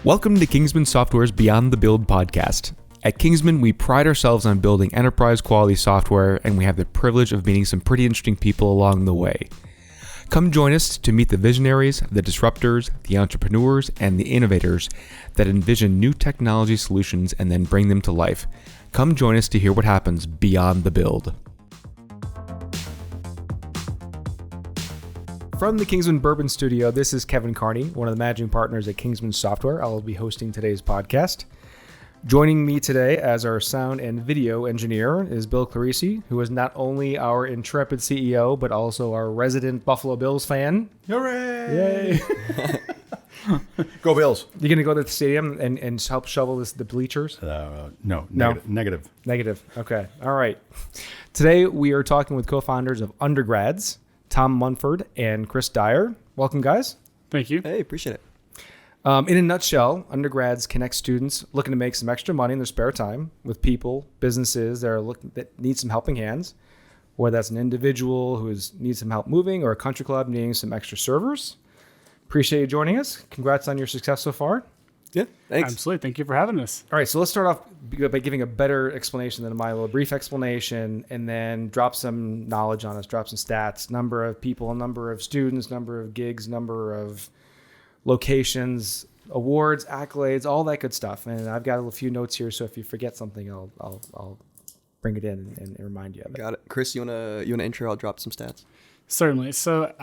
Welcome to Kingsman Software's Beyond the Build podcast. At Kingsman, we pride ourselves on building enterprise-quality software, and we have the privilege of meeting some pretty interesting people along the way. Come join us to meet the visionaries, the disruptors, the entrepreneurs, and the innovators that envision new technology solutions and then bring them to life. Come join us to hear what happens beyond the build. From the Kingsman Bourbon Studio, this is Kevin Carney, one of the managing partners at Kingsman Software. I'll be hosting today's podcast. Joining me today as our sound and video engineer is Bill Clarisi, who is not only our intrepid CEO, but also our resident Buffalo Bills fan. Hooray! Yay! Go Bills! You're going to go to the stadium and help shovel the bleachers? No. Negative. Negative. Okay. All right. Today we are talking with co-founders of Undergrads, Tom Mumford and Chris Dyer. Welcome, guys. Thank you. Hey, appreciate it. In a nutshell, Undergrads connect students looking to make some extra money in their spare time with people, businesses that need some helping hands, whether that's an individual who needs some help moving or a country club needing some extra servers. Appreciate you joining us. Congrats on your success so far. Yeah, thanks. Absolutely. Thank you for having us. All right, so let's start off by giving a better explanation than my little brief explanation, and then drop some knowledge on us, drop some stats, number of people, number of students, number of gigs, number of locations, awards, accolades, all that good stuff. And I've got a few notes here, so if you forget something, I'll bring it in and remind you of it. Got it. Chris, you wanna intro? I'll drop some stats. Certainly. So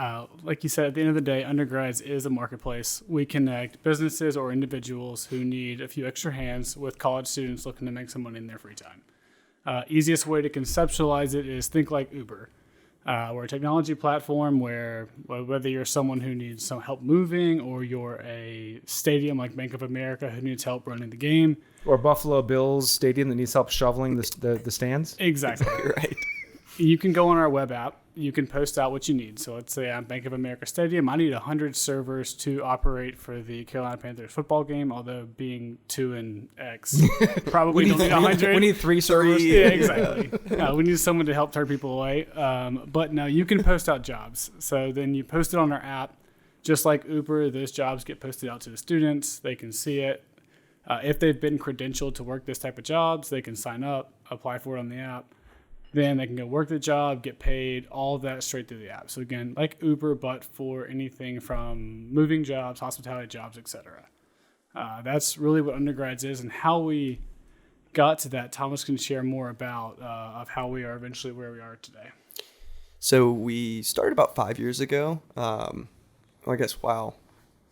like you said, at the end of the day, Undergrads is a marketplace. We connect businesses or individuals who need a few extra hands with college students looking to make some money in their free time. Easiest way to conceptualize it is think like Uber. We're a technology platform where whether you're someone who needs some help moving or you're a stadium like Bank of America who needs help running the game. Or Buffalo Bills Stadium that needs help shoveling the stands. Exactly. Right. You can go on our web app. You can post out what you need. So let's say I'm Bank of America Stadium. I need 100 servers to operate for the Carolina Panthers football game, although being 2 and X, probably don't need 100. We need 3 servers. Yeah, exactly. We need someone to help turn people away. But no, you can post out jobs. So then you post it on our app. Just like Uber, those jobs get posted out to the students. They can see it. If they've been credentialed to work this type of jobs, they can sign up, apply for it on the app. Then they can go work the job, get paid, all of that straight through the app. So again, like Uber, but for anything from moving jobs, hospitality jobs, etc. That's really what Undergrads is, and how we got to that. Thomas can share more about of how we are eventually where we are today. So we started about 5 years ago. I guess, wow,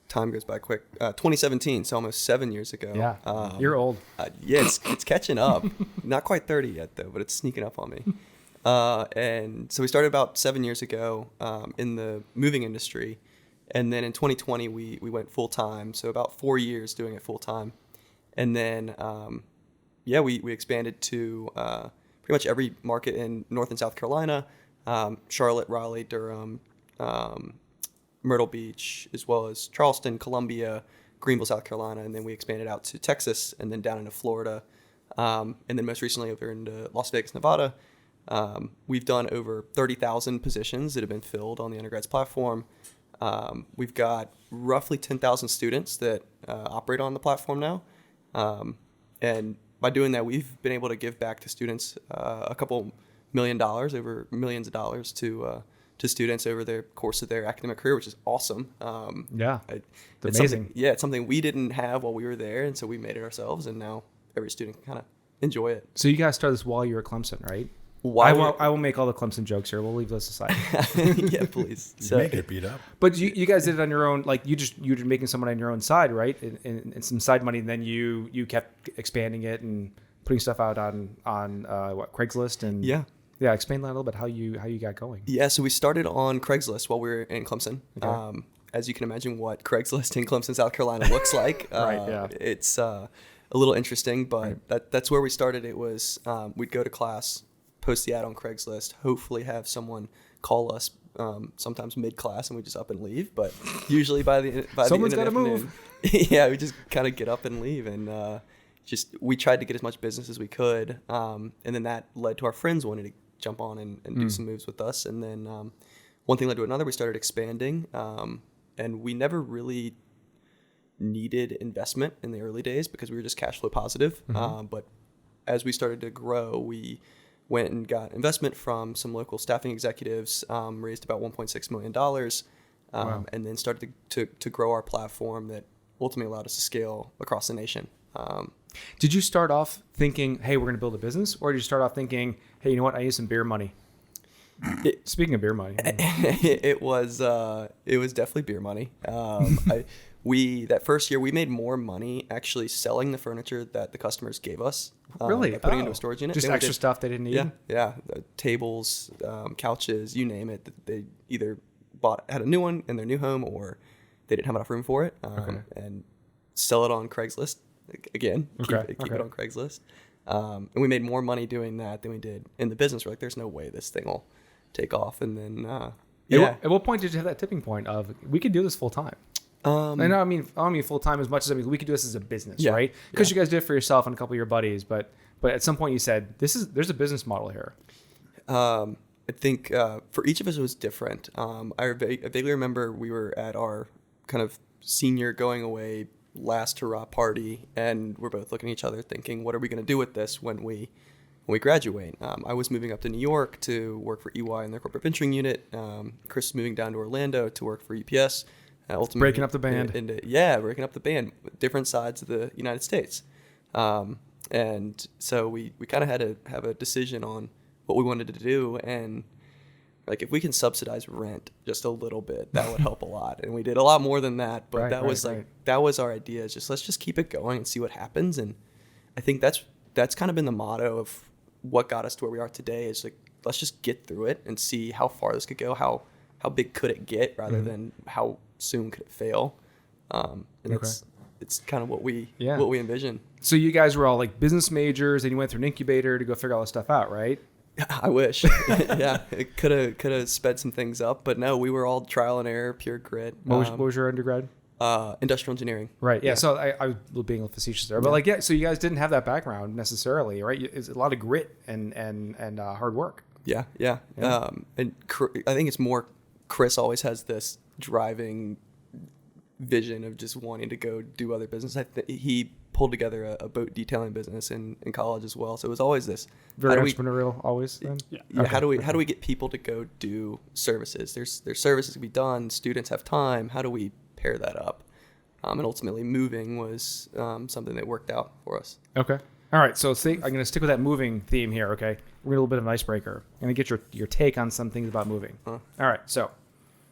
time goes by quick. 2017, so almost 7 years ago. Yeah, you're old. Yeah, it's catching up. Not quite 30 yet, though, but it's sneaking up on me. And so we started about 7 years ago in the moving industry. And then in 2020, we went full-time, so about 4 years doing it full-time. And then, we expanded to pretty much every market in North and South Carolina, Charlotte, Raleigh, Durham, Myrtle Beach, as well as Charleston, Columbia, Greenville, South Carolina, and then we expanded out to Texas and then down into Florida, and then most recently over into Las Vegas, Nevada. We've done over 30,000 positions that have been filled on the Undergrads platform. We've got roughly 10,000 students that operate on the platform now, and by doing that, we've been able to give back to students a couple $1 million, over millions of dollars to students over the course of their academic career, which is awesome. It's amazing. It's something we didn't have while we were there, and so we made it ourselves, and now every student can kind of enjoy it. So you guys started this while you were at Clemson, right? I will make all the Clemson jokes here. We'll leave those aside. Yeah, please. So, you may get beat up. But you guys did it on your own. Like you were making someone on your own side, right? And some side money. And then you kept expanding it and putting stuff out on Craigslist and Yeah, explain that a little bit, how you got going. Yeah, so we started on Craigslist while we were in Clemson. Okay. As you can imagine what Craigslist in Clemson, South Carolina looks like. Right, yeah. It's a little interesting, but that's where we started. It was we'd go to class, post the ad on Craigslist, hopefully have someone call us sometimes mid-class, and we just up and leave. But usually by the someone's got to move. Yeah, we just kind of get up and leave, and we tried to get as much business as we could, and then that led to our friends wanting to jump on and do some moves with us. And then one thing led to another. We started expanding, and we never really needed investment in the early days because we were just cash flow positive. But as we started to grow, we went and got investment from some local staffing executives, raised about $1.6 million, Wow. and then started to grow our platform that ultimately allowed us to scale across the nation. Did you start off thinking, hey, we're going to build a business? Or did you start off thinking, hey, you know what? I need some beer money. Speaking of beer money. It was definitely beer money. That first year we made more money actually selling the furniture that the customers gave us. Really? By putting into a storage unit. Just than we extra did- stuff they didn't need? Yeah. Tables, couches, you name it. They either had a new one in their new home or they didn't have enough room for it. And sell it on Craigslist. Again, keep it on Craigslist. And we made more money doing that than we did in the business. We're like, there's no way this thing will take off. And then, At what point did you have that tipping point of, we could do this full time? And I don't mean full time as much as I mean we could do this as a business, right? Because you guys did it for yourself and a couple of your buddies, but at some point you said there's a business model here. I think for each of us it was different. I vaguely remember we were at our kind of senior going away last hurrah party, and we're both looking at each other thinking, what are we going to do with this when we graduate? I was moving up to New York to work for EY in their corporate venturing unit. Chris was moving down to Orlando to work for UPS. Ultimately breaking up the band. Breaking up the band, different sides of the United States. And so we kind of had to have a decision on what we wanted to do. And like, if we can subsidize rent just a little bit, that would help a lot. And we did a lot more than that, but that was our idea, is just, let's just keep it going and see what happens. And I think that's kind of been the motto of what got us to where we are today, is like, let's just get through it and see how far this could go, how big could it get, rather than how soon could it fail. And it's kind of what we envision. So you guys were all like business majors, and you went through an incubator to go figure all this stuff out, right? I wish. Yeah, it could have sped some things up, but no, we were all trial and error, pure grit. What was your undergrad? Industrial engineering. Right. Yeah. So I was being a little facetious there, but so you guys didn't have that background necessarily, right? It's a lot of grit and hard work. Yeah. And I think it's more, Chris always has this driving vision of just wanting to go do other business. He pulled together a boat detailing business in college as well. So it was always this very entrepreneurial always then? Yeah. Okay. How do we get people to go do services? There's services to be done. Students have time. How do we pair that up? And ultimately moving was something that worked out for us. Okay. All right. So I'm going to stick with that moving theme here. Okay. We're a little bit of an icebreaker. I'm going to get your take on some things about moving. All right. So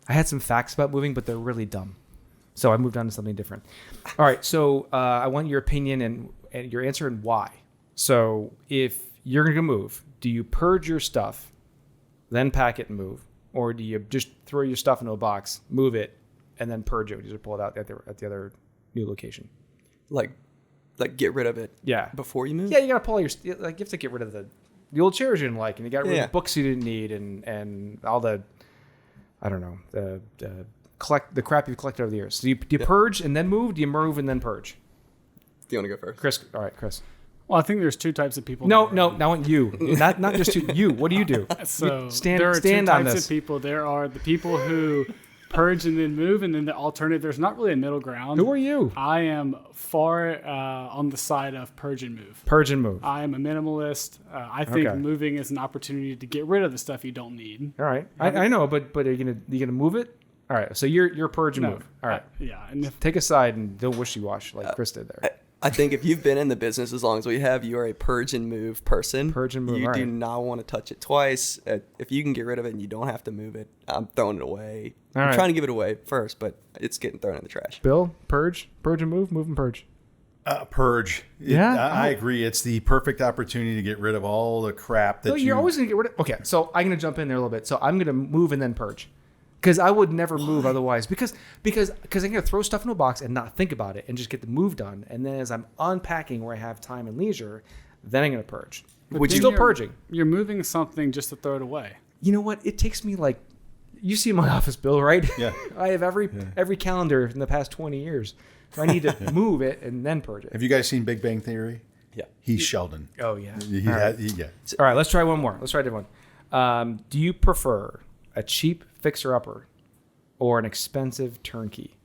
I had some facts about moving, but they're really dumb. So I moved on to something different. All right. So I want your opinion and your answer and why. So if you're going to move, do you purge your stuff, then pack it and move? Or do you just throw your stuff into a box, move it, and then purge it? You just pull it out at the other new location. Like get rid of it. Yeah. Before you move. Yeah, you gotta pull you have to get rid of the old chairs you didn't like, and you got rid of the books you didn't need, and all the, I don't know, the crap you've collected over the years. So do you purge and then move? Do you move and then purge? Do you want to go first? Chris. All right, Chris. Well, I think there's two types of people. No, not you. Not just you. What do you do? So stand there are two on types this. of people. There are the people who purge and then move, and then the alternative. There's not really a middle ground. Who are you? I am far on the side of purge and move. Purge and move. I am a minimalist. I think moving is an opportunity to get rid of the stuff you don't need. All right, I know, but are you gonna move it? All right, so you're purge and move. All right, yeah. And take a side and don't wishy-wash like Chris did there. I think if you've been in the business as long as we have, you are a purge and move person. Purge and move. You all do right. not want to touch it twice. If you can get rid of it and you don't have to move it, I'm throwing it away. All I'm right. trying to give it away first, but it's getting thrown in the trash. Bill, purge and move and purge. Purge. I agree. It's the perfect opportunity to get rid of all the crap that So you're always gonna get rid of. Okay, so I'm gonna jump in there a little bit. So I'm gonna move and then purge. Because I would never move otherwise. Because I'm gonna throw stuff in a box and not think about it and just get the move done. And then as I'm unpacking where I have time and leisure, then I'm gonna purge. But Still purging. You're moving something just to throw it away. You know what? It takes me like, you see my office, Bill, right? Yeah. I have every calendar in the past 20 years. So I need to move it and then purge it. Have you guys seen Big Bang Theory? Yeah. He's Sheldon. Oh yeah. Yeah. All right, let's try one more. Let's try a different one. Do you prefer a cheap fixer-upper or an expensive turnkey?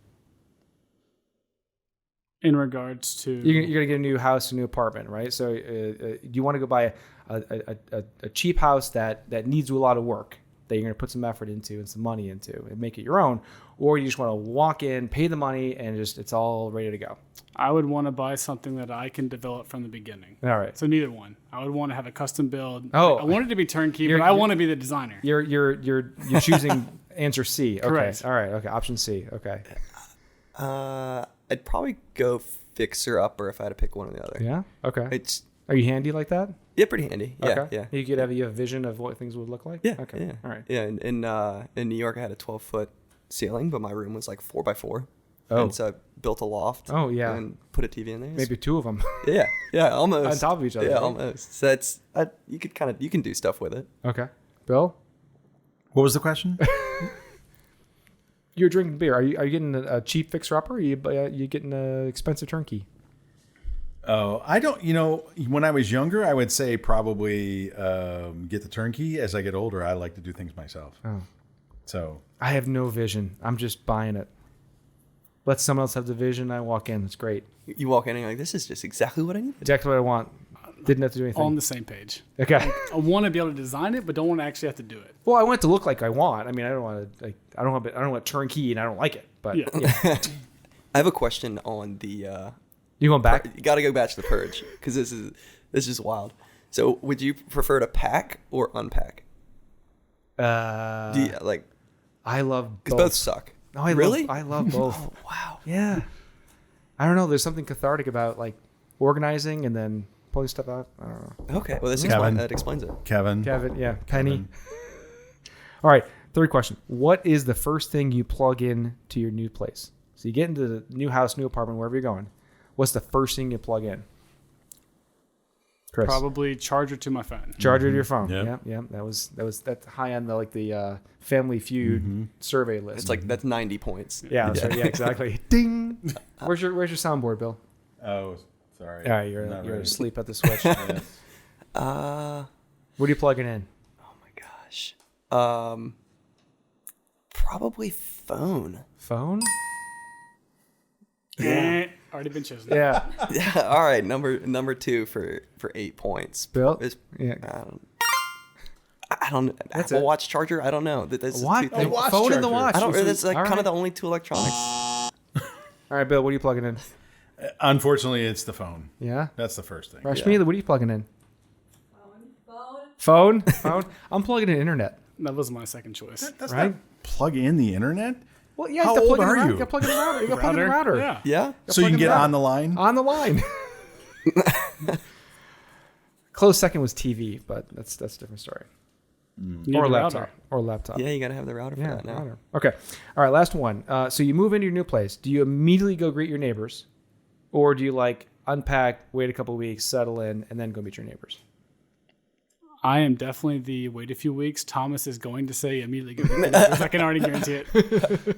In regards to You're going to get a new house, a new apartment, right? So do you want to go buy a cheap house that needs a lot of work, that you're going to put some effort into and some money into and make it your own? Or you just want to walk in, pay the money, and just it's all ready to go? I would want to buy something that I can develop from the beginning. All right. So neither one. I would want to have a custom build. Oh. I want it to be turnkey, but I want to be the designer. You're choosing answer C. Okay. Correct. All right. Okay. Option C. Okay. I'd probably go fixer upper if I had to pick one or the other. Yeah. Okay. It's Are you handy like that? yeah, pretty handy. Yeah, Okay. yeah. You have a vision of what things would look like? Yeah. Okay. Yeah. All right. Yeah. In New York, I had a 12-foot ceiling, but my room was like 4x4. Oh. And so I built a loft. Oh, yeah. And put a TV in there. Maybe two of them. Yeah. Yeah. Almost On top of each other, Yeah, right? almost. So it's you can do stuff with it. Okay. Bill, What was the question? you're drinking beer. Are you getting a cheap fixer-upper, or are you getting an expensive turnkey? Oh, I don't. When I was younger, I would say probably get the turnkey. As I get older, I like to do things myself. Oh. So I have no vision. I'm just buying it. Let someone else have the vision. I walk in. It's great. You walk in and you're like, this is just exactly what I need. Exactly what I want. Didn't have to do anything. On the same page. Okay. I want to be able to design it, but don't want to actually have to do it. Well, I want it to look like I want. I mean, I don't want to. I don't want turnkey, and I don't like it. But Yeah. I have a question on the. You going back? You got to go back to the purge because this is wild. So, would you prefer to pack or unpack? I love both. Because both suck. No, I really? I love both. Oh, wow. Yeah. I don't know. There's something cathartic about like organizing and then pulling stuff out. I don't know. Okay. Well, that explains it. Kevin, Yeah. Penny. All right. Third question. What is the first thing you plug in to your new place? So you get into the new house, new apartment, wherever you're going. What's the first thing you plug in? Chris. Probably charger to my phone. Charger to your phone. Yep. Yeah. That's high on the Family Feud survey list. It's like that's 90 points. Yeah, that's right. Yeah, exactly. Ding. Where's your soundboard, Bill? Oh, sorry. All right, you're ready. asleep at the switch. Yes. What are you plugging in? Oh my gosh. Probably phone. Phone? Already been chosen. Yeah. Yeah. All right. Number 2 for 8 points. Bill? Is, Yeah. I don't. That's Apple it. Watch charger. I don't know. That's What? two things. watch Phone and the charger. watch. I don't. That's like All kind right. of the only two electronics. All right, Bill, what are you plugging in? Unfortunately, it's the phone. Yeah? That's the first thing. Rashmi, what are you plugging in? Phone? Phone? I'm plugging in internet. That was my second choice. That's Right? not plug in the internet. Well, yeah, How you have to old plug in are the router. you? You got to plug in the router. You got to plug in the router. Yeah. Yeah. So you plug can in get the on the line. On the line. Close second was TV, but that's a different story. You need Or a laptop. router. Or laptop. Yeah. You gotta have the router for Yeah, that now. router. Okay. All right, last one. So you move into your new place. Do you immediately go greet your neighbors? Or do you like unpack, wait a couple of weeks, settle in, and then go meet your neighbors? I am definitely the wait a few weeks. Thomas is going to say immediately go meet the neighbors. I can already guarantee it.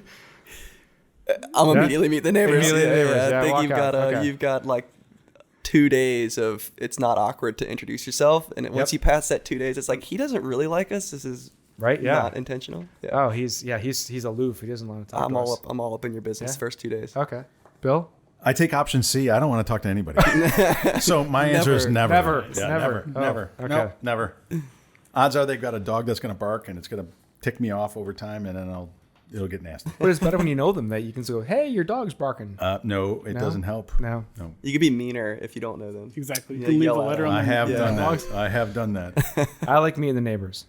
I'm immediately meet the neighbors. Immediately the neighbors, I yeah, think walk you've out. got Okay. you've got like 2 days of it's not awkward to introduce yourself, and once you pass that 2 days, it's like he doesn't really like us. This is Right? Yeah. not intentional. Yeah. Oh, he's aloof. He doesn't want to talk I'm to all us. up. I'm all up in your business Yeah? first 2 days. Okay. Bill? I take option C. I don't want to talk to anybody. So my answer is never. Never. Yeah, Never. never. Oh, Never. okay. No, never. Odds are they've got a dog that's going to bark and it's going to tick me off over time, and then it'll get nasty. But it's better when you know them that you can go, hey, your dog's barking. No, it No? doesn't help. No. No. You could be meaner if you don't know them. Exactly. You Yeah, can leave a yell at letter them. on I the have done box. that. I have done that. I like meeting the neighbors.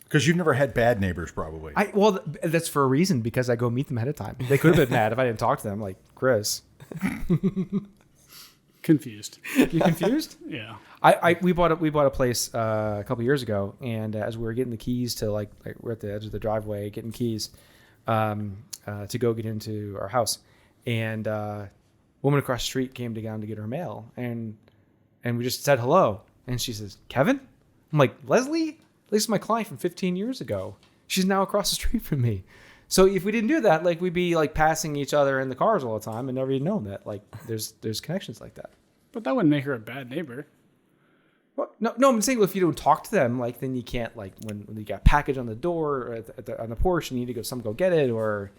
Because you've never had bad neighbors, probably. Well, that's for a reason, because I go meet them ahead of time. They could have been mad if I didn't talk to them, like Chris. Confused. You confused? Yeah. We bought a place a couple years ago, and as we were getting the keys to like we're at the edge of the driveway getting keys to go get into our house, and a woman across the street came down to get her mail, and we just said hello, and she says, Kevin? I'm like, Leslie? This is my client from 15 years ago. She's now across the street from me. So if we didn't do that, like we'd be like passing each other in the cars all the time and never even known that like there's connections like that. But that wouldn't make her a bad neighbor. Well, no, I'm saying if you don't talk to them, like then you can't, like when you got a package on the door or on the porch, and you need to go get it, or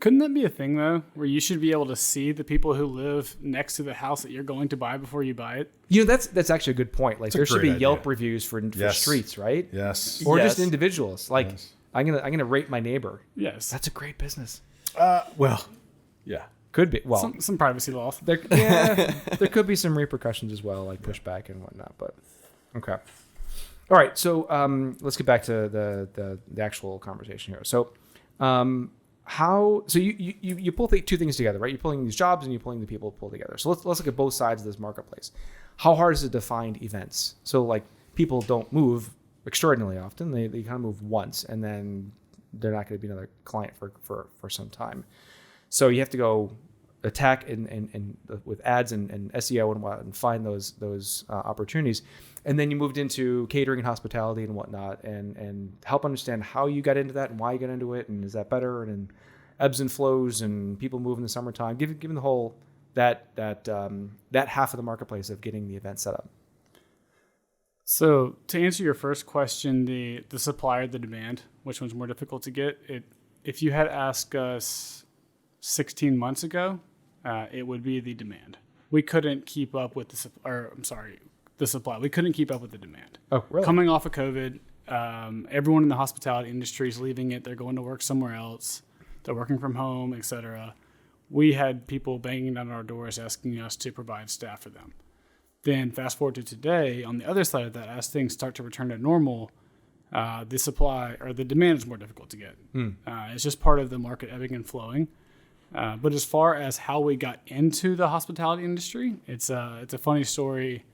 Couldn't that be a thing, though, where you should be able to see the people who live next to the house that you're going to buy before you buy it? You know, that's actually a good point. Like, there should be great Yelp idea. reviews for Yes. streets, right? Yes. Or Yes. just individuals. Like, Yes. I'm gonna rate my neighbor. Yes. That's a great business. Well, yeah. Could be. Well, Some privacy laws. there could be some repercussions as well, like pushback and whatnot. But okay. All right. So let's get back to the actual conversation here. So you pull two things together, right? You're pulling these jobs and you're pulling the people pull together. So let's look at both sides of this marketplace. How hard is it to find events? So like people don't move extraordinarily often. They kind of move once and then they're not going to be another client for some time. So you have to go attack and with ads and SEO and whatnot and find those opportunities. And then you moved into catering and hospitality and whatnot and help understand how you got into that and why you got into it and is that better and ebbs and flows and people move in the summertime. Given the whole that half of the marketplace of getting the event set up. So to answer your first question, the supply or the demand, which one's more difficult to get? If you had asked us 16 months ago, it would be the demand. We couldn't keep up with the supply. We couldn't keep up with the demand. Oh, really? Coming off of COVID, everyone in the hospitality industry is leaving it. They're going to work somewhere else. They're working from home, etc. We had people banging down our doors asking us to provide staff for them. Then fast forward to today, on the other side of that, as things start to return to normal, the supply or the demand is more difficult to get. It's just part of the market ebbing and flowing. But as far as how we got into the hospitality industry, it's a funny story.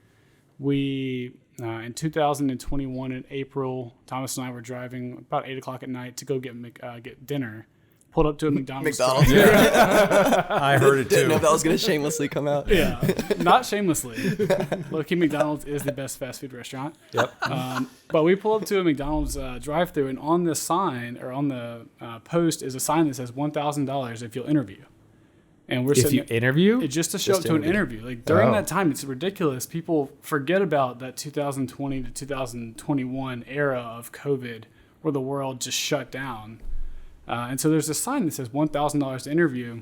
We in 2021 in April, Thomas and I were driving about 8 o'clock at night to go get dinner. Pulled up to a McDonald's. I heard it Didn't know too. if that was going to shamelessly come out. Yeah, not shamelessly. Low-key, McDonald's is the best fast food restaurant. Yep. But we pull up to a McDonald's drive-through, and on the sign or on the post is a sign that says $1,000 if you'll interview. And we're If sitting you interview? it's just to show up to an interview. Like during that time, it's ridiculous. People forget about that 2020 to 2021 era of COVID where the world just shut down. And so there's a sign that says $1,000 to interview.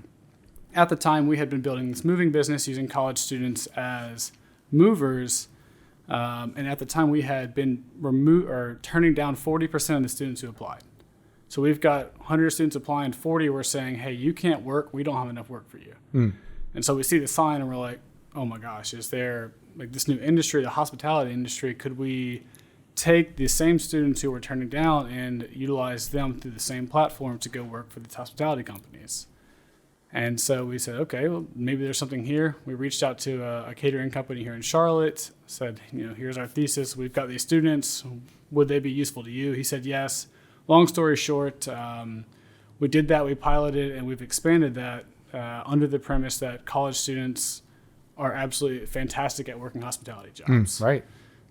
At the time, we had been building this moving business using college students as movers. And at the time, we had been turning down 40% of the students who applied. So we've got 100 students applying, 40 were saying, hey, you can't work. We don't have enough work for you. And so we see the sign and we're like, oh my gosh, is there like this new industry, the hospitality industry? Could we take the same students who were turning down and utilize them through the same platform to go work for the hospitality companies? And so we said, okay, well, maybe there's something here. We reached out to a catering company here in Charlotte, said, here's our thesis. We've got these students. Would they be useful to you? He said, yes. Long story short, we did that. We piloted and we've expanded that under the premise that college students are absolutely fantastic at working hospitality jobs. Right.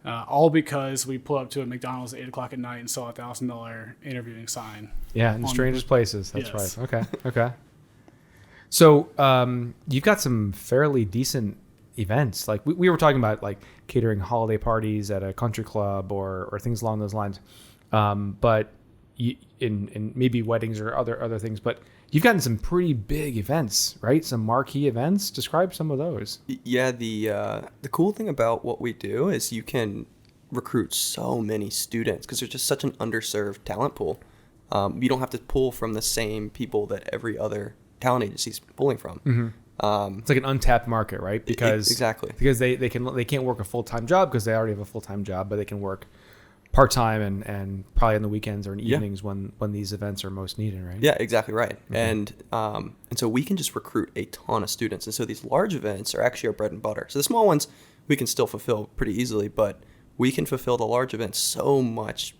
All because we pull up to a McDonald's at 8 o'clock at night and saw a $1,000 interviewing sign. Yeah, in the on strangest places. That's Yes. right. Okay. So you've got some fairly decent events. Like we were talking about like catering holiday parties at a country club or things along those lines. But in maybe weddings or other things. But you've gotten some pretty big events, right? Some marquee events. Describe some of those. Yeah, the cool thing about what we do is you can recruit so many students because there's just such an underserved talent pool. You don't have to pull from the same people that every other talent agency is pulling from. It's like an untapped market, right? Because exactly. Because they can't work a full-time job because they already have a full-time job, but they can work part-time and probably on the weekends or in evenings when these events are most needed, right? Yeah, exactly right. And so we can just recruit a ton of students. And so these large events are actually our bread and butter. So the small ones we can still fulfill pretty easily, but we can fulfill the large events so much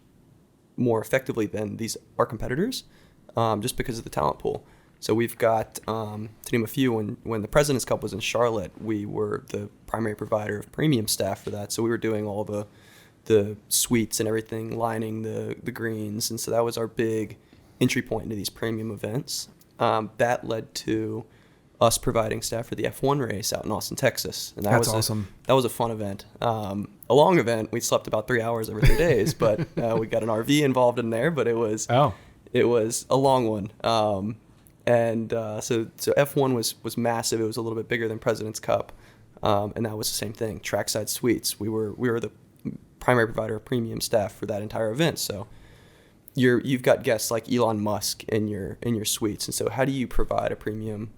more effectively than our competitors just because of the talent pool. So we've got, to name a few, when the President's Cup was in Charlotte, we were the primary provider of premium staff for that. So we were doing all the suites and everything, lining the greens. And so that was our big entry point into these premium events. That led to us providing staff for the F1 race out in Austin, Texas. And That's awesome. That was a fun event. A long event. We slept about 3 hours every 3 days, but we got an RV involved in there, but it was a long one. And so F1 was massive. It was a little bit bigger than President's Cup, and that was the same thing. Trackside suites. We were the primary provider of premium staff for that entire event. So you've got guests like Elon Musk in your suites, and so how do you provide a premium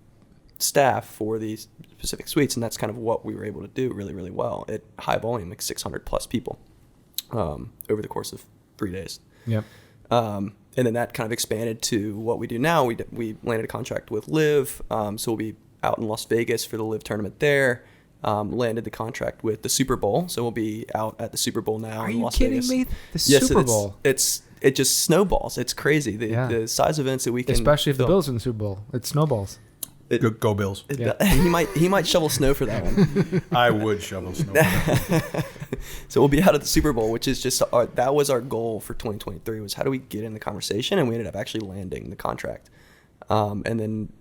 staff for these specific suites? And that's kind of what we were able to do really, really well at high volume, like 600 plus people over the course of 3 days. Yep. And then that kind of expanded to what we do now. We landed a contract with Live, so we'll be out in Las Vegas for the Live tournament there. Landed the contract with the Super Bowl, so we'll be out at the Super Bowl now in Las Vegas. Are you kidding me? The Yes, Super Bowl. It just snowballs. It's crazy. The size events that we can, especially if the fill. Bills are in the Super Bowl, it snowballs. Go Bills. He might shovel snow for that one. I would shovel snow. So we'll be out at the Super Bowl, which is just that was our goal for 2023, was how do we get in the conversation, and we ended up actually landing the contract. And then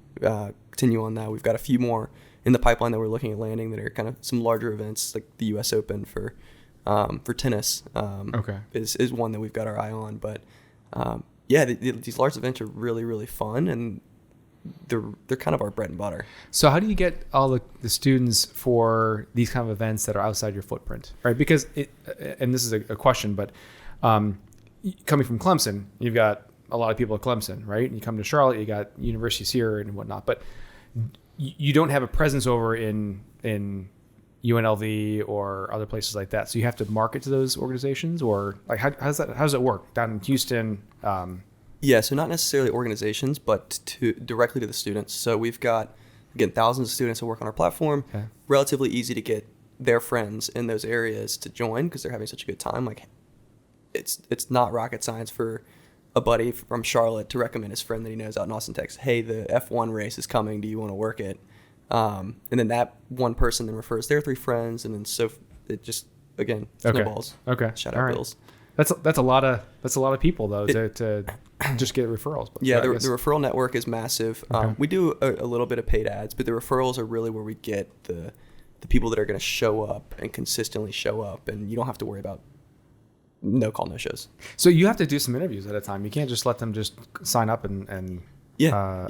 continue on that. We've got a few more in the pipeline that we're looking at landing that are kind of some larger events, like the U.S. Open for tennis. Is one that we've got our eye on. But these large events are really, really fun, and they're kind of our bread and butter. So how do you get all the students for these kind of events that are outside your footprint, right? Because and this is a question, but coming from Clemson, you've got a lot of people at Clemson, right? And you come to Charlotte, you got universities here and whatnot, but you don't have a presence over in UNLV or other places like that. So you have to market to those organizations, or like how does that work down in Houston? Yeah, so not necessarily organizations, but directly to the students. So we've got, again, thousands of students who work on our platform. Okay. Relatively easy to get their friends in those areas to join because they're having such a good time. Like, it's not rocket science for a buddy from Charlotte to recommend his friend that he knows out in Austin, Texas. Hey, the F1 race is coming. Do you want to work it? And then that one person then refers their 3 friends, and then so it just, again, snowballs. Okay. Shout out Bills. That's a lot of people though to just get referrals. But yeah, the referral network is massive. Okay. We do a little bit of paid ads, but the referrals are really where we get the people that are going to show up and consistently show up, and you don't have to worry about no call, no shows. So you have to do some interviews at a time. You can't just let them just sign up and you have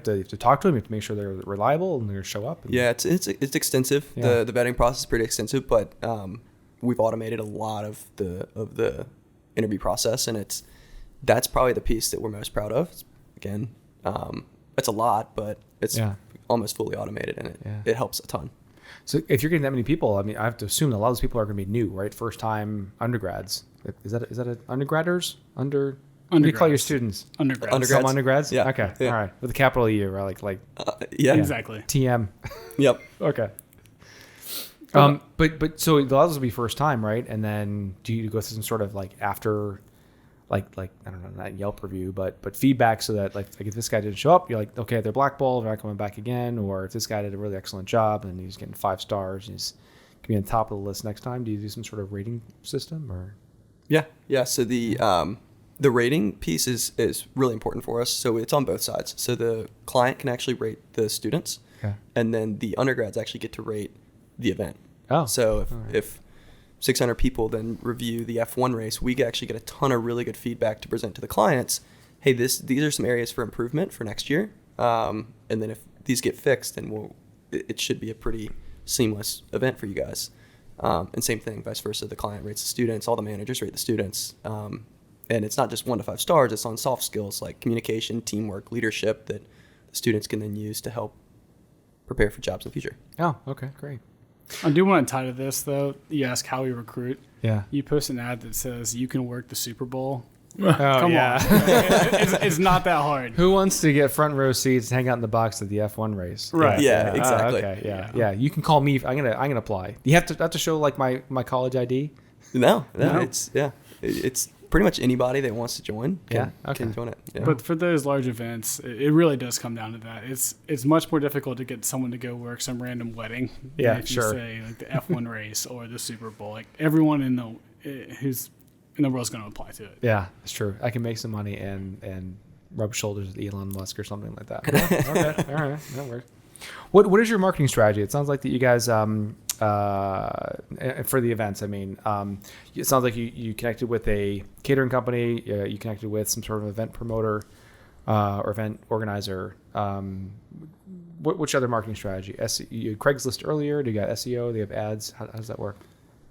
to talk to them. You have to make sure they're reliable and they're going to show up. It's extensive. Yeah. The vetting process is pretty extensive, but we've automated a lot of the interview process, and that's probably the piece that we're most proud of. Again, it's a lot, but it's almost fully automated, and it helps a ton. So if you're getting that many people, I mean, I have to assume that a lot of those people are going to be new, right? First time undergrads. Is that an undergradders? What do you call your students? Undergrads. Some undergrads? Yeah. Okay. Yeah. All right. With a capital U, right? Exactly. TM. Yep. Okay. But so a lot of those will be first time, right? And then do you go through some sort of like after, like I don't know, not Yelp review, but feedback, so that like if this guy didn't show up, you're like, okay, they're blackballed, they're not coming back again. Or if this guy did a really excellent job and he's getting 5 stars, and he's going to be on top of the list next time. Do you do some sort of rating system or? Yeah. So the rating piece is really important for us. So it's on both sides. So the client can actually rate the students, and then the undergrads actually get to rate the event. Oh. So if 600 people then review the F1 race, we actually get a ton of really good feedback to present to the clients. Hey, these are some areas for improvement for next year. And then if these get fixed, then it should be a pretty seamless event for you guys. And same thing, vice versa. The client rates the students, all the managers rate the students. And it's not just 1 to 5 stars. It's on soft skills like communication, teamwork, leadership that the students can then use to help prepare for jobs in the future. Oh, okay, great. I do want to tie to this, though. You ask how we recruit. Yeah. You post an ad that says you can work the Super Bowl. Oh, Come on. It's not that hard. Who wants to get front row seats, hang out in the box at the F1 race? Right. Yeah, exactly. Okay. Yeah. You can call me. I'm gonna apply. Do you have to show like my college ID? No. It's pretty much anybody that wants to join can join it. Yeah. But for those large events, it really does come down to that. It's much more difficult to get someone to go work some random wedding. Yeah, if you say like the F1 race or the Super Bowl. Like everyone who's in the world is going to apply to it. Yeah, it's true. I can make some money and rub shoulders with Elon Musk or something like that. Yeah, okay, all right, that works. What is your marketing strategy? It sounds like that you guys for the events. I mean, it sounds like you connected with a catering company. You connected with some sort of event promoter. or event organizer, which other marketing strategy? You had Craigslist earlier. Do you got SEO? Do you have ads? How does that work?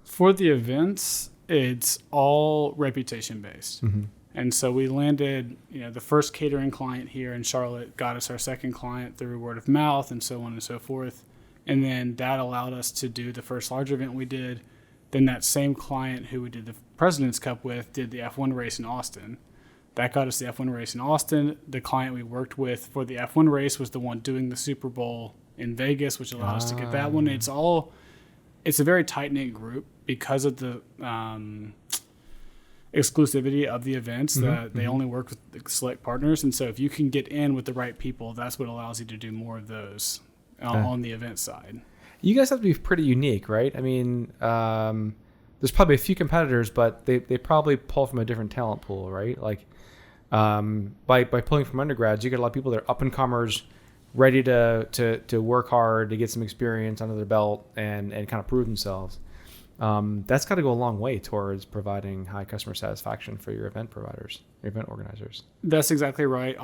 For the events, it's all reputation based. Mm-hmm. And so we landed, the first catering client here in Charlotte got us our second client through word of mouth and so on and so forth. And then that allowed us to do the first large event we did. Then that same client who we did the President's Cup with did the F1 race in Austin. That got us the F1 race in Austin. The client we worked with for the F1 race was the one doing the Super Bowl in Vegas, which allowed us to get that one. It's a very tight-knit group because of the exclusivity of the events, that they only work with select partners. And so if you can get in with the right people, that's what allows you to do more of those on the event side. You guys have to be pretty unique, right? I mean, there's probably a few competitors, but they probably pull from a different talent pool, right? Like by pulling from undergrads, you get a lot of people that are up-and-comers, ready to work hard, to get some experience under their belt and kind of prove themselves. That's got to go a long way towards providing high customer satisfaction for your event providers, your event organizers. That's exactly right.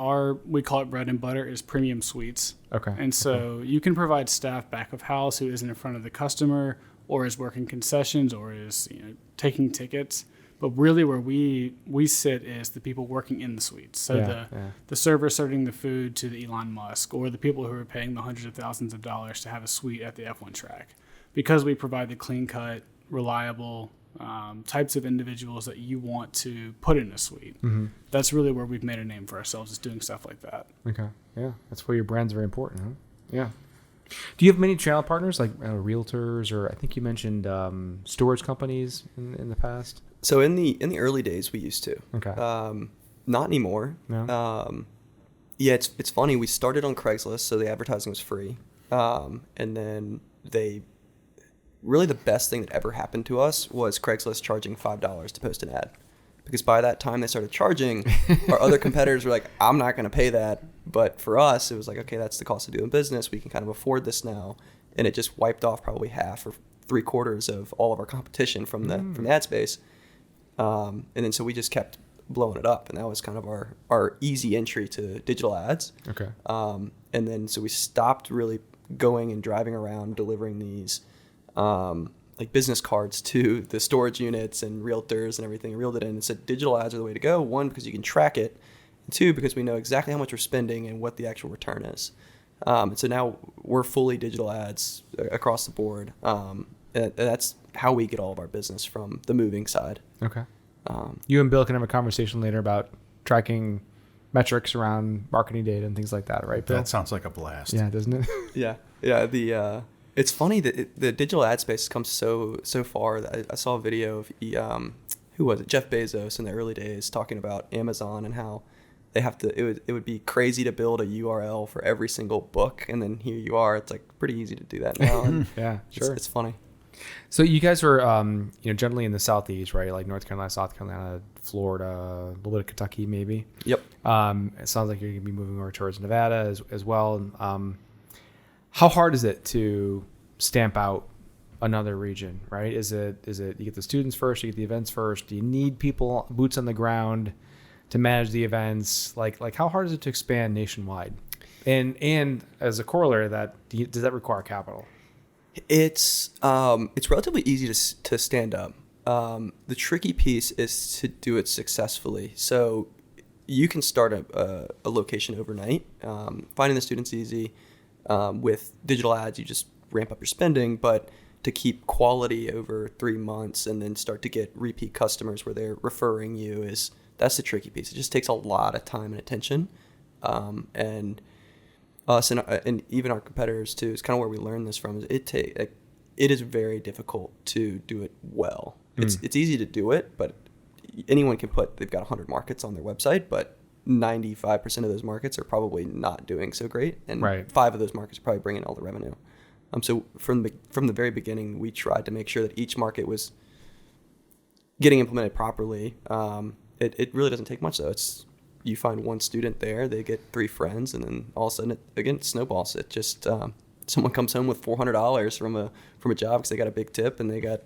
We call it bread and butter, is premium suites. Okay. And so you can provide staff back of house who isn't in front of the customer or is working concessions or is taking tickets. But really where we sit is the people working in the suites. So the server serving the food to the Elon Musk or the people who are paying the hundreds of thousands of dollars to have a suite at the F1 track. Because we provide the clean-cut, reliable types of individuals that you want to put in a suite. Mm-hmm. That's really where we've made a name for ourselves, is doing stuff like that. Okay. Yeah. That's where your brand's very important, huh? Yeah. Do you have many channel partners like realtors, or I think you mentioned storage companies in the past? So in the early days, we used to. Okay. Not anymore. No. It's funny. We started on Craigslist, so the advertising was free. And then really the best thing that ever happened to us was Craigslist charging $5 to post an ad. Because by that time they started charging, our other competitors were like, I'm not going to pay that. But for us, it was like, okay, that's the cost of doing business. We can kind of afford this now. And it just wiped off probably half or 3/4 of all of our competition from the ad space. And then so we just kept blowing it up. And that was kind of our easy entry to digital ads. Okay. And then so we stopped really going and driving around delivering these like business cards to the storage units and realtors and everything. We reeled it in and said digital ads are the way to go. One, because you can track it. And two, because we know exactly how much we're spending and what the actual return is. And so now we're fully digital ads across the board. And that's how we get all of our business from the moving side. Okay. You and Bill can have a conversation later about tracking metrics around marketing data and things like that, right, Bill? That sounds like a blast. Yeah, doesn't it? Yeah. It's funny that the digital ad space has come so far. That I saw a video of who was it? Jeff Bezos in the early days talking about Amazon and how they have to. It would be crazy to build a URL for every single book, and then here you are. It's like pretty easy to do that now. And yeah, sure. It's funny. So you guys were generally in the Southeast, right? Like North Carolina, South Carolina, Florida, a little bit of Kentucky, maybe. Yep. It sounds like you're going to be moving over towards Nevada as well. How hard is it to stamp out another region, right? Is it you get the students first, you get the events first? Do you need people, boots on the ground, to manage the events? Like how hard is it to expand nationwide? And as a corollary of that, does that require capital? It's relatively easy to stand up. The tricky piece is to do it successfully. So you can start a location overnight. Finding the students easy. With digital ads, you just ramp up your spending, but to keep quality over 3 months and then start to get repeat customers where they're referring you that's the tricky piece. It just takes a lot of time and attention. And us and even our competitors too, is kind of where we learned this from. It is very difficult to do it well. It's easy to do it, but anyone can they've got 100 markets on their website, but 95% of those markets are probably not doing so great, and 5 of those markets are probably bringing all the revenue. So from the very beginning, we tried to make sure that each market was getting implemented properly. It really doesn't take much though. It's you find one student there, they get 3 friends, and then all of a sudden it snowballs. It just someone comes home with $400 from a job because they got a big tip, and they got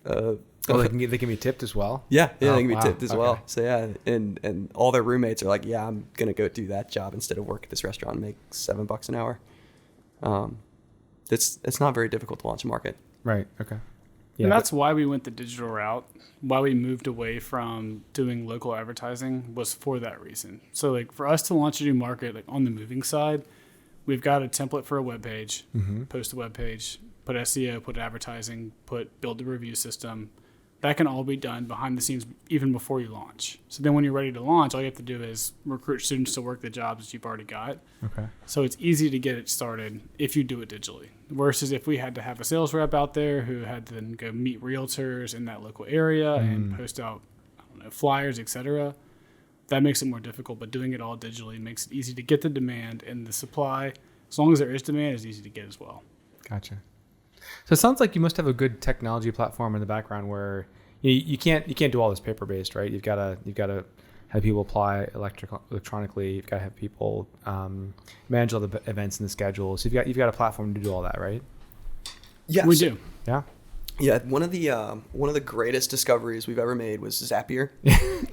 They can be tipped as well. Yeah, Oh, they can be wow. tipped as Okay. well. So yeah, and all their roommates are like, yeah, I'm gonna go do that job instead of work at this restaurant and make $7 an hour. It's not very difficult to launch a market. Right. Okay. And that's why we went the digital route. Why we moved away from doing local advertising was for that reason. So like for us to launch a new market, like on the moving side, we've got a template for a web page, post a web page, put SEO, put advertising, build the review system. That can all be done behind the scenes even before you launch. So then when you're ready to launch, all you have to do is recruit students to work the jobs that you've already got. Okay. So it's easy to get it started if you do it digitally. Versus if we had to have a sales rep out there who had to then go meet realtors in that local area and post out, flyers, etc. That makes it more difficult. But doing it all digitally makes it easy to get the demand, and the supply, as long as there is demand, is easy to get as well. Gotcha. So it sounds like you must have a good technology platform in the background where you can't do all this paper based, right? You've got to have people apply electronically. You've got to have people manage all the events and the schedule. So you've got a platform to do all that, right? Yeah, We do. Yeah. Yeah, one of the greatest discoveries we've ever made was Zapier.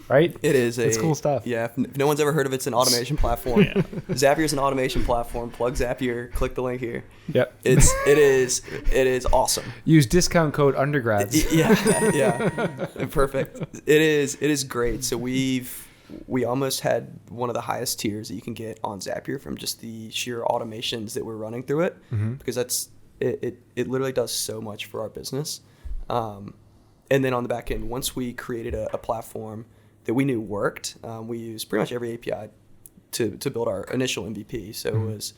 Right. It is It's cool stuff. Yeah, if no one's ever heard of it, it's an automation platform. Zapier is an automation platform. Plug Zapier. Click the link here. Yep. It is awesome. Use discount code Undergrads. Yeah, perfect. It is great. So we almost had one of the highest tiers that you can get on Zapier from just the sheer automations that we're running through it, because it literally does so much for our business. And then on the back end, once we created a platform that we knew worked, we used pretty much every API to build our initial MVP. So it was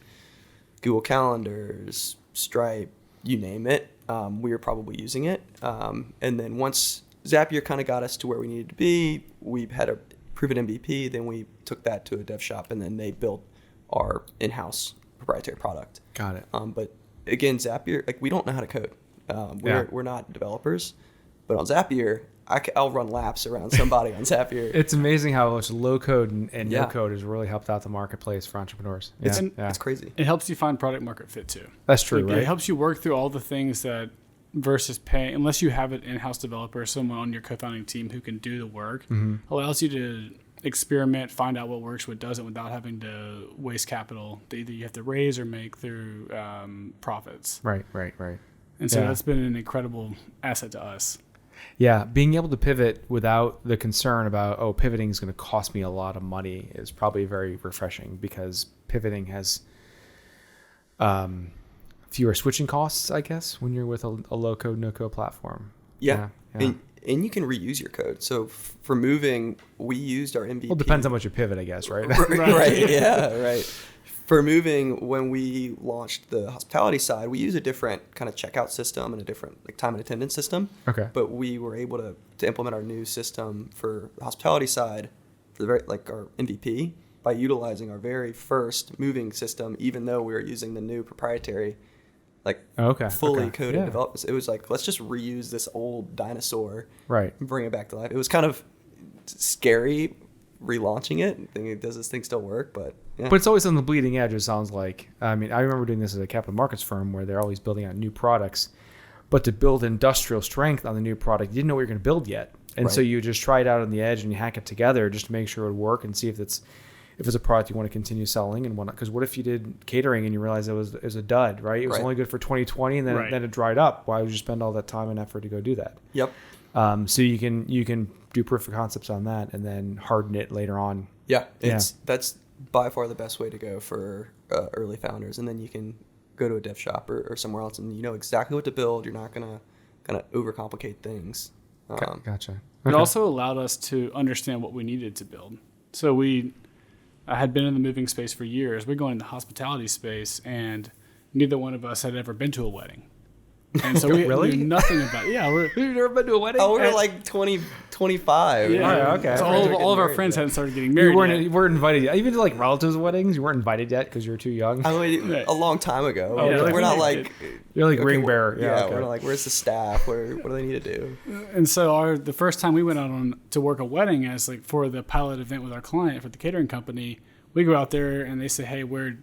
Google Calendars, Stripe, you name it. We were probably using it. And then once Zapier kind of got us to where we needed to be, we had a proven MVP. Then we took that to a dev shop, and then they built our in-house proprietary product. Got it. But again, Zapier, like we don't know how to code. We're not developers, but on Zapier, I'll run laps around somebody on Zapier. It's amazing how much low code and no Yeah. code has really helped out the marketplace for entrepreneurs. It's crazy. It helps you find product market fit too. That's true, Like, right? It helps you work through all the things that versus pay, unless you have an in-house developer, someone on your co-founding team who can do the work, allows you to experiment, find out what works, what doesn't, without having to waste capital that either you have to raise or make through profits. Right. And so Yeah. that's been an incredible asset to us. Yeah, being able to pivot without the concern about, pivoting is going to cost me a lot of money is probably very refreshing, because pivoting has fewer switching costs, I guess, when you're with a low code, no code platform. Yeah. And you can reuse your code. So for moving, we used our MVP. Well, it depends on what you pivot, I guess, right? Right. Yeah. Right. For moving, when we launched the hospitality side, we use a different kind of checkout system and a different time and attendance system. Okay. But we were able to implement our new system for the hospitality side, for our MVP, by utilizing our very first moving system, even though we were using the new proprietary, fully coded development. It was like, let's just reuse this old dinosaur, Right. and bring it back to life. It was kind of scary relaunching it, thinking, does this thing still work? But yeah. But it's always on the bleeding edge, it sounds like. I mean, I remember doing this as a capital markets firm where they're always building out new products. But to build industrial strength on the new product, you didn't know what you're going to build yet. And so you just try it out on the edge and you hack it together just to make sure it would work and see if it's a product you want to continue selling and whatnot. Because what if you did catering and you realized it was a dud, right? It was only good for 2020 and then it dried up. Why would you spend all that time and effort to go do that? Yep. So you can do proof of concepts on that and then harden it later on. Yeah. That's by far the best way to go for early founders. And then you can go to a dev shop or somewhere else and you know exactly what to build. You're not going to kind of overcomplicate things. Gotcha. It also allowed us to understand what we needed to build. So I had been in the moving space for years. We're going in the hospitality space, and neither one of us had ever been to a wedding. And so we knew nothing about it. Yeah, You've never been to a wedding? Oh, we were like 20, 25. Yeah. Okay. So all of our friends hadn't started getting married You weren't invited yet. Even to like relatives' weddings, you weren't invited yet because you were too young. I mean, a long time ago. Oh, yeah, we're not like... You're like okay, ring bearer. Yeah, okay. we're like, where's the staff? What do they need to do? And so the first time we went out to work a wedding as like for the pilot event with our client for the catering company, We go out there and they say, hey, wear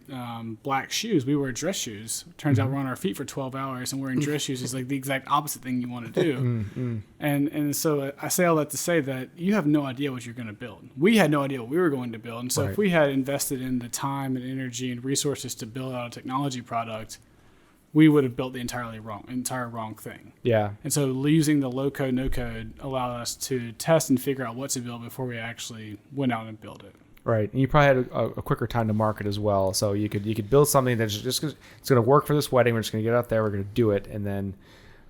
black shoes. We wear dress shoes. Turns out we're on our feet for 12 hours and wearing dress shoes is like the exact opposite thing you want to do. And so I say all that to say that you have no idea what you're going to build. We had no idea what we were going to build. And so if we had invested in the time and energy and resources to build out a technology product, we would have built the entire wrong thing. Yeah. And so using the low code, no code allowed us to test and figure out what to build before we actually went out and built it. Right, and you probably had a quicker time to market as well. So you could build something that's just it's going to work for this wedding. We're just going to get out there. We're going to do it, and then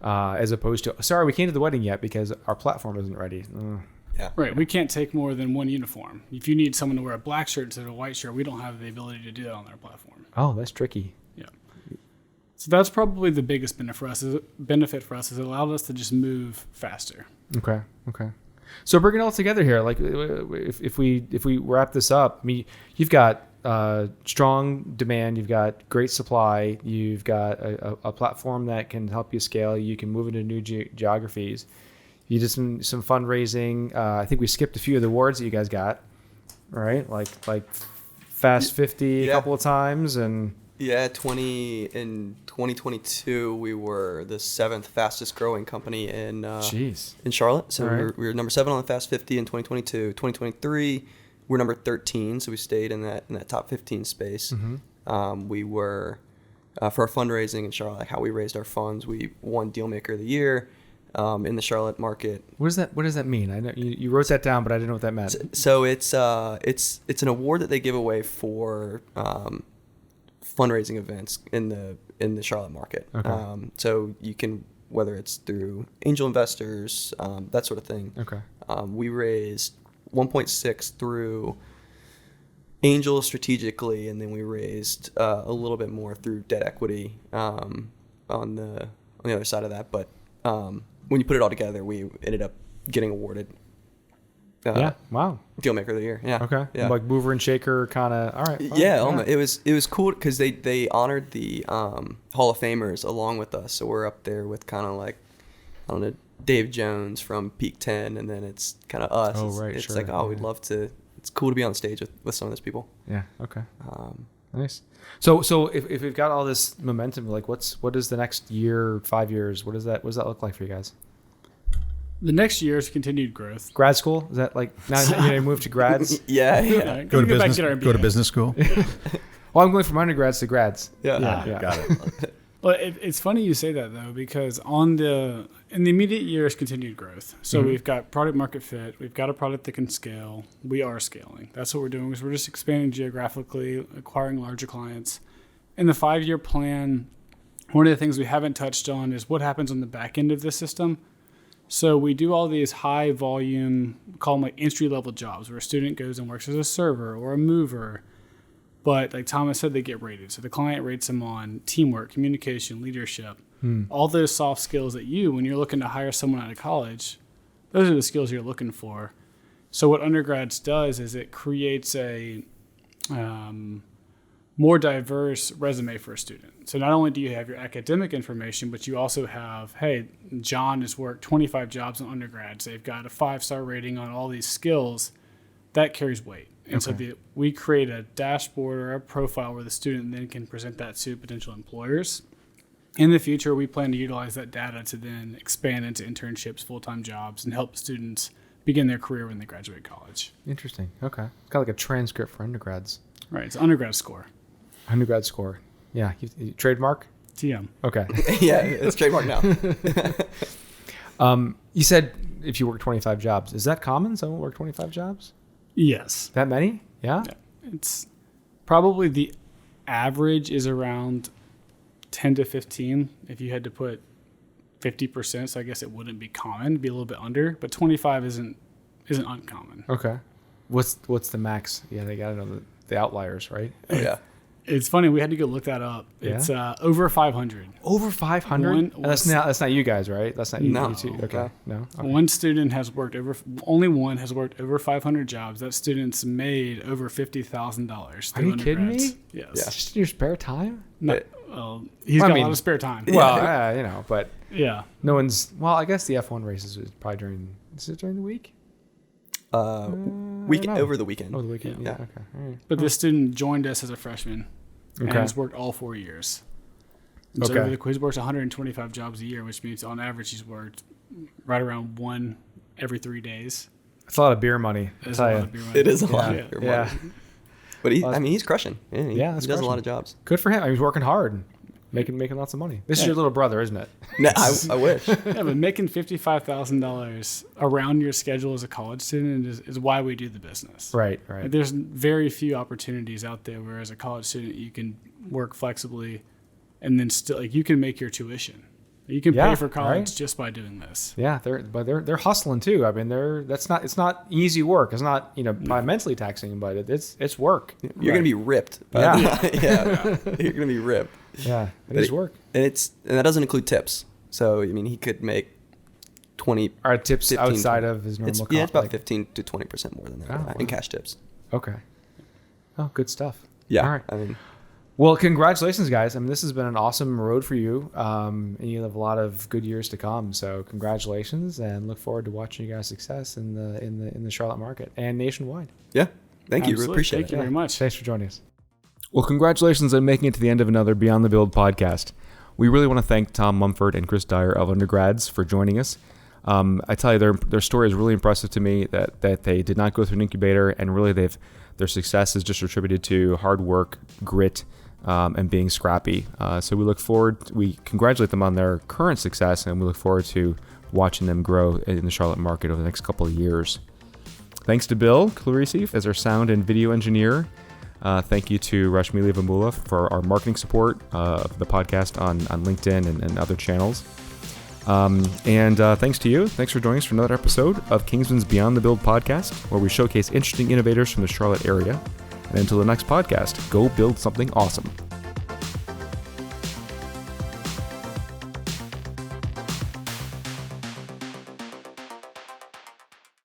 as opposed to sorry, we can't do the wedding yet because our platform isn't ready. Yeah. Right. We can't take more than one uniform. If you need someone to wear a black shirt instead of a white shirt, we don't have the ability to do that on our platform. Oh, that's tricky. Yeah. So that's probably the biggest benefit for us is it allowed us to just move faster. Okay. So bring it all together here. Like if we wrap this up, I mean, you've got strong demand, you've got great supply, you've got a platform that can help you scale. You can move into new geographies. You did some fundraising. I think we skipped a few of the awards that you guys got, right? Like Fast 50 a couple of times and. Yeah, in 2022, we were the 7th fastest growing company in Charlotte. So we were number 7 on the Fast 50 in 2022. 2023, we're number 13, so we stayed in that top 15 space. We were for our fundraising in Charlotte, like how we raised our funds, we won Dealmaker of the Year in the Charlotte market. What does that mean? I know you wrote that down, but I didn't know what that meant. So it's an award that they give away for fundraising events in the Charlotte market. Okay. So you can, whether it's through angel investors, that sort of thing. Okay. We raised 1.6 through angels strategically, and then we raised a little bit more through debt equity on the other side of that. But when you put it all together, we ended up getting awarded. Wow. Dealmaker of the Year. Yeah. Okay. Yeah. Like mover and shaker kind of. All right. Fine. Yeah. It was cool because they honored the Hall of Famers along with us. So we're up there with kind of like, I don't know, Dave Jones from Peak 10, and then it's kind of us. Oh, right. It's like, we'd love to. It's cool to be on stage with some of those people. Yeah. Okay. Nice. So if we've got all this momentum, like what is the next year, 5 years? What does that look like for you guys? The next year is continued growth. Grad school? Is that like now you move to grads? Yeah. Go to business school. Well, I'm going from undergrads to grads. Yeah. Got it. Well, it's funny you say that though, because in the immediate year is continued growth. So we've got product market fit. We've got a product that can scale. We are scaling. That's what we're doing. Is we're just expanding geographically, acquiring larger clients. In the 5-year plan, one of the things we haven't touched on is what happens on the back end of the system. So we do all these high volume, call them like entry level jobs where a student goes and works as a server or a mover. But like Thomas said, they get rated. So the client rates them on teamwork, communication, leadership, all those soft skills that when you're looking to hire someone out of college, those are the skills you're looking for. So what Undergrads does is it creates a more diverse resume for a student. So not only do you have your academic information, but you also have, hey, John has worked 25 jobs in undergrads. They've got a 5-star rating on all these skills. That carries weight. And so we create a dashboard or a profile where the student then can present that to potential employers. In the future, we plan to utilize that data to then expand into internships, full-time jobs, and help students begin their career when they graduate college. Interesting. Okay. It's kind of like a transcript for undergrads. Right. It's undergrad score. Undergrad score. Yeah. You trademark? TM. Okay. Yeah, it's trademark now. You said if you work 25 jobs. Is that common? Someone work 25 jobs? Yes. That many? Yeah. It's probably the average is around 10 to 15. If you had to put 50%, so I guess it wouldn't be common, it'd be a little bit under, but 25 isn't uncommon. Okay. What's the max? Yeah, they got it on the outliers, right? Yeah. It's funny. We had to go look that up. Yeah? It's over 500. Over 500? That's not you guys, right? That's not you. No. You two. Okay. No. Okay. One student has worked only one has worked over 500 jobs. That student's made over $50,000. Are you kidding me? Yes. Yeah. Just in your spare time? No. Well, he's got a lot of spare time. Well, but yeah. No one's. Well, I guess the F1 races is probably during the week. Over the weekend. Oh, the weekend. Yeah. Yeah. Okay. All right. But this student joined us as a freshman and Okay. has worked all 4 years. And so Okay. over the he's worked 125 jobs a year, which means on average he's worked right around one every 3 days. It's a lot of beer money. I That's tell a you. lot of beer money. It is a lot. Yeah. of your Yeah. money. But he's crushing. Yeah, he Yeah, that's does a lot crushing. of jobs. Good for him. I mean, he's working hard, making lots of money. This is Yeah. your little brother, isn't it? No, I wish. Yeah, but making $55,000 around your schedule as a college student is why we do the business. Right. Like, Right. there's very few opportunities out there where as a college student you can work flexibly and then still like you can make your tuition. You can Yeah, pay for college right. just by doing this. Yeah, they're hustling too. I mean, it's not easy work. It's not probably mentally taxing, but it's work. You're gonna be ripped. Yeah. Yeah. You're gonna be ripped. Yeah, it But is work. And that doesn't include tips. So I mean, he could make 20. Are tips 15, outside of his normal? It's about like- 15 to 20% more than that Oh, in wow. cash tips. Okay. Oh, good stuff. Yeah. All right. I mean, Well, congratulations, guys. I mean, this has been an awesome road for you, and you have a lot of good years to come. So, congratulations, and look forward to watching you guys' success in the Charlotte market and nationwide. yeah. Thank you. We Absolutely. appreciate Thank it. you very much. Thanks for joining us. Well, congratulations on making it to the end of another Beyond the Build podcast. We really want to thank Tom Mumford and Chris Dyer of Undergrads for joining us. I tell you, their story is really impressive to me. That they did not go through an incubator, and really their success is just attributed to hard work, grit, and being scrappy. So we congratulate them on their current success, and we look forward to watching them grow in the Charlotte market over the next couple of years. Thanks to Bill Clarisi as our sound and video engineer. Thank you to Rashmi Levamula for our marketing support of the podcast on LinkedIn and other channels. And thanks to you. Thanks for joining us for another episode of Kingsman's Beyond the Build podcast, where we showcase interesting innovators from the Charlotte area. And until the next podcast, go build something awesome.